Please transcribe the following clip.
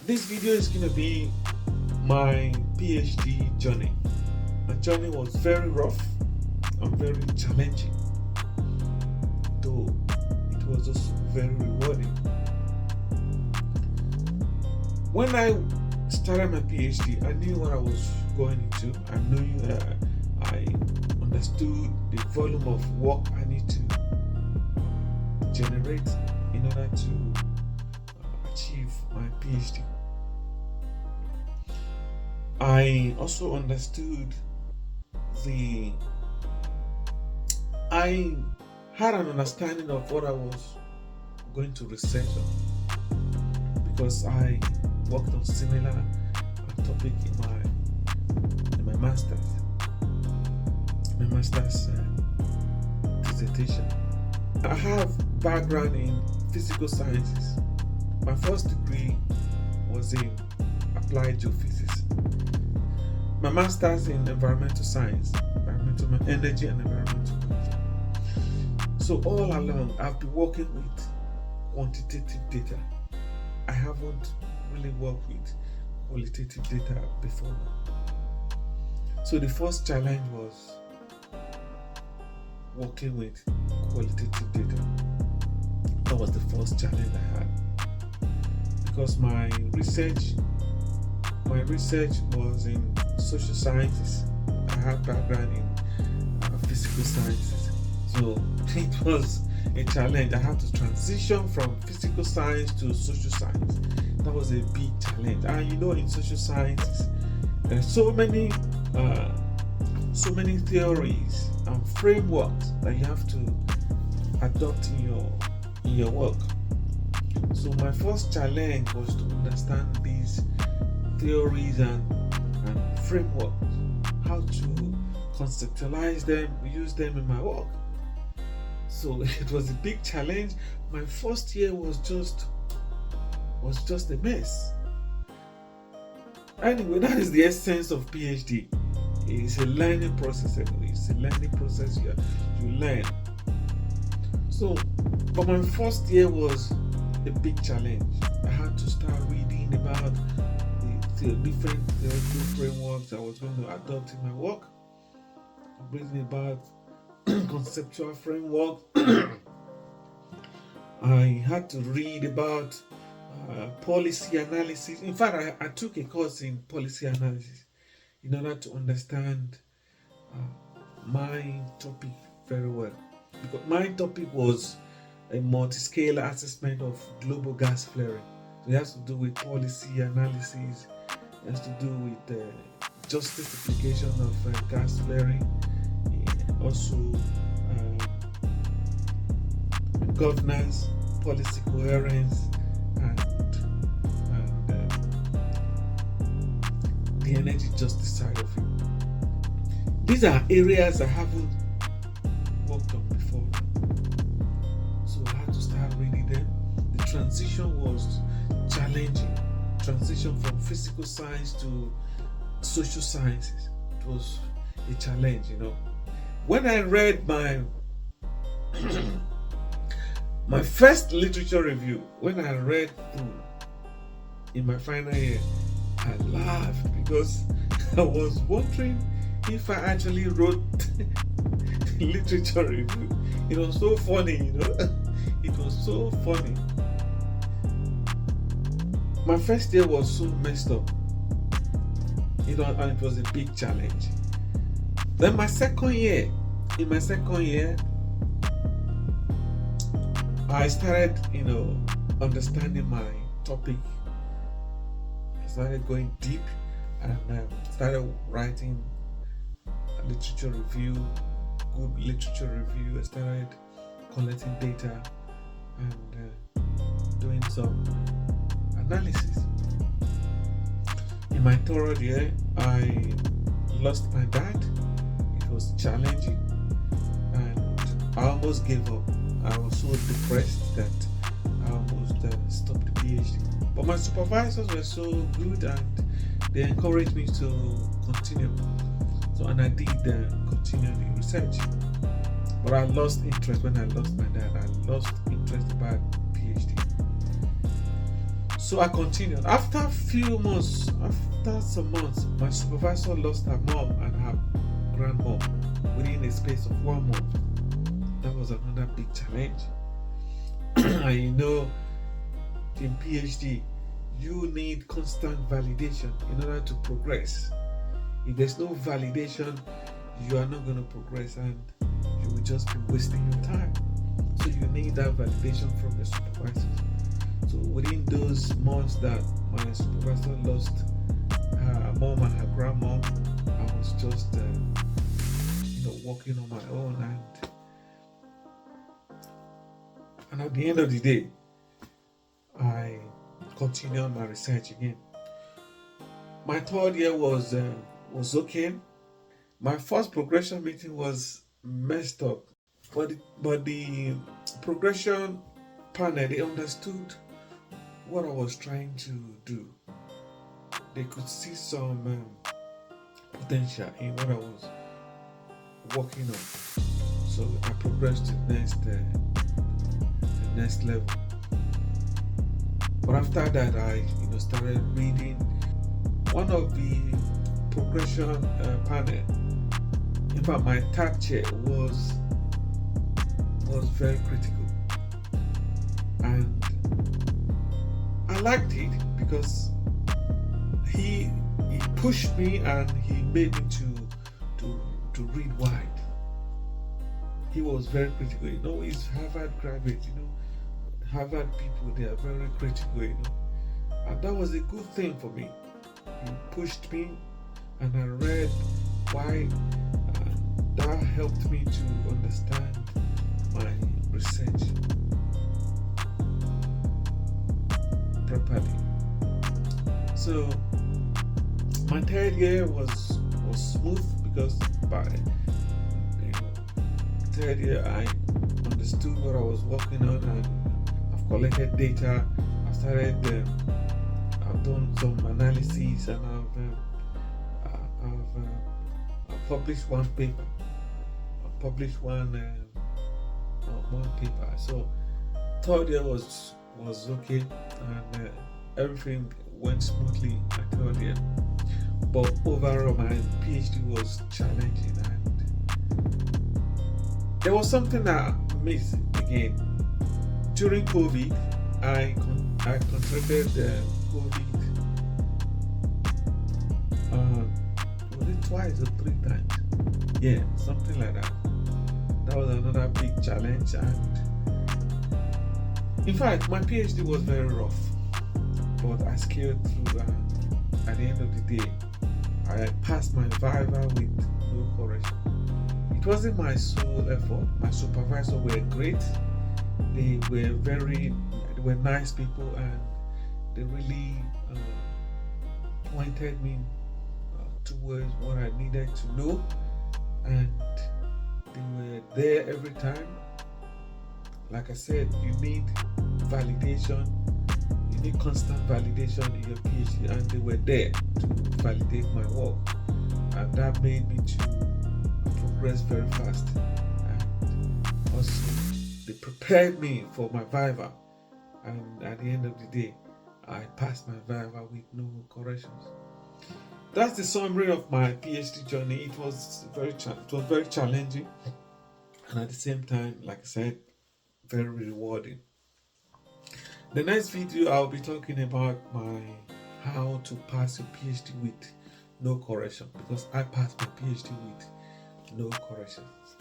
This video is going to be my PhD journey. My journey was very rough and very challenging, though it was also very rewarding. When I started my PhD, I knew what I was going into. I understood the volume of work I need to generate in order to achieve my PhD. I also understood I had an understanding of what I was going to research on, because I worked on similar topic in my master's dissertation. I have background in physical sciences. My first degree was in applied geophysics. My master's in environmental science, environmental energy and environmental management. So all along, I've been working with quantitative data. I haven't really worked with qualitative data before now. So the first challenge was working with qualitative data. That was the first challenge I had, because my research was in social sciences. I had background in physical sciences, so it was a challenge. I had to transition from physical science to social science. That was a big challenge. And in social sciences, there are so many theories and frameworks that you have to adopt in your work. So my first challenge was to understand these theories and frameworks, how to conceptualize them, use them in my work. So it was a big challenge. My first year was just a mess. Anyway, that is the essence of PhD. It's a learning process. Anyway, it's a learning process. You learn. So, but my first year was a big challenge. I had to start reading about the different theoretical frameworks I was going to adopt in my work. I'm reading about conceptual framework. I had to read about policy analysis. In fact, I took a course in policy analysis in order to understand my topic very well. Because my topic was a multi-scale assessment of global gas flaring. So it has to do with policy analysis, it has to do with justification of gas flaring, also governance, policy coherence, and the energy justice side of it. These are areas I haven't worked on before, so I had to start reading them. The transition was challenging. Transition from physical science to social sciences, it was a challenge. When I read my first literature review, when I read through in my final year, I laughed because I was wondering if I actually wrote literature review. It was so funny, It was so funny. My first year was so messed up, and it was a big challenge. Then in my second year, I started, understanding my topic. I started going deep and started writing a literature review, good literature review. I started collecting data and doing some analysis. In my third year, I lost my dad. It was challenging and I almost gave up. I was so depressed that I almost stopped the PhD. But my supervisors were so good and they encouraged me to continue. And I did continue the research. But I lost interest when I lost my dad. I lost interest about PhD. So I continued. After a few months, after some months, my supervisor lost her mom and her grandmom within a space of 1 month. That was another big challenge. And you know, in PhD, you need constant validation in order to progress. If there's no validation, you are not going to progress and you will just be wasting your time. So you need that validation from the supervisors. So within those months that my supervisor lost her mom and her grandmom, I was just working on my own, and at the end of the day, I continued my research again. My third year was okay. My first progression meeting was messed up, but the progression panel, they understood what I was trying to do. They could see some potential in what I was working on. So I progressed to the next level. But after that, I started reading. One of the progression panel, in fact, my third chair was very critical, and I liked it because he pushed me and he made me to read wide. He was very critical. He's Harvard graduate. Harvard people, they are very critical. And that was a good thing for me. He pushed me, and I read why. That helped me to understand my research properly. So my third year was smooth because by third year I understood what I was working on, and I've collected data. I've done some analysis, and I've published one paper. I've published one paper. So third year was okay, and everything went smoothly at third year. But overall, my PhD was challenging, and there was something I missed again. During COVID, I contracted COVID. Was it twice or 3 times? Yeah, something like that. That was another big challenge, and in fact, my PhD was very rough, but I scaled through, and at the end of the day, I passed my viva with no correction. It wasn't my sole effort. My supervisors were great. They were nice people, and they really pointed me towards what I needed to know, and they were there every time. Like I said, you need validation. You need constant validation in your PhD, and they were there to validate my work, and that made me to progress very fast. And also, they prepared me for my viva, and at the end of the day, I passed my viva with no corrections. That's the summary of my PhD journey. It was very challenging, and at the same time, like I said, very rewarding. The next video, I'll be talking about how to pass your PhD with no correction, because I passed my PhD with no corrections.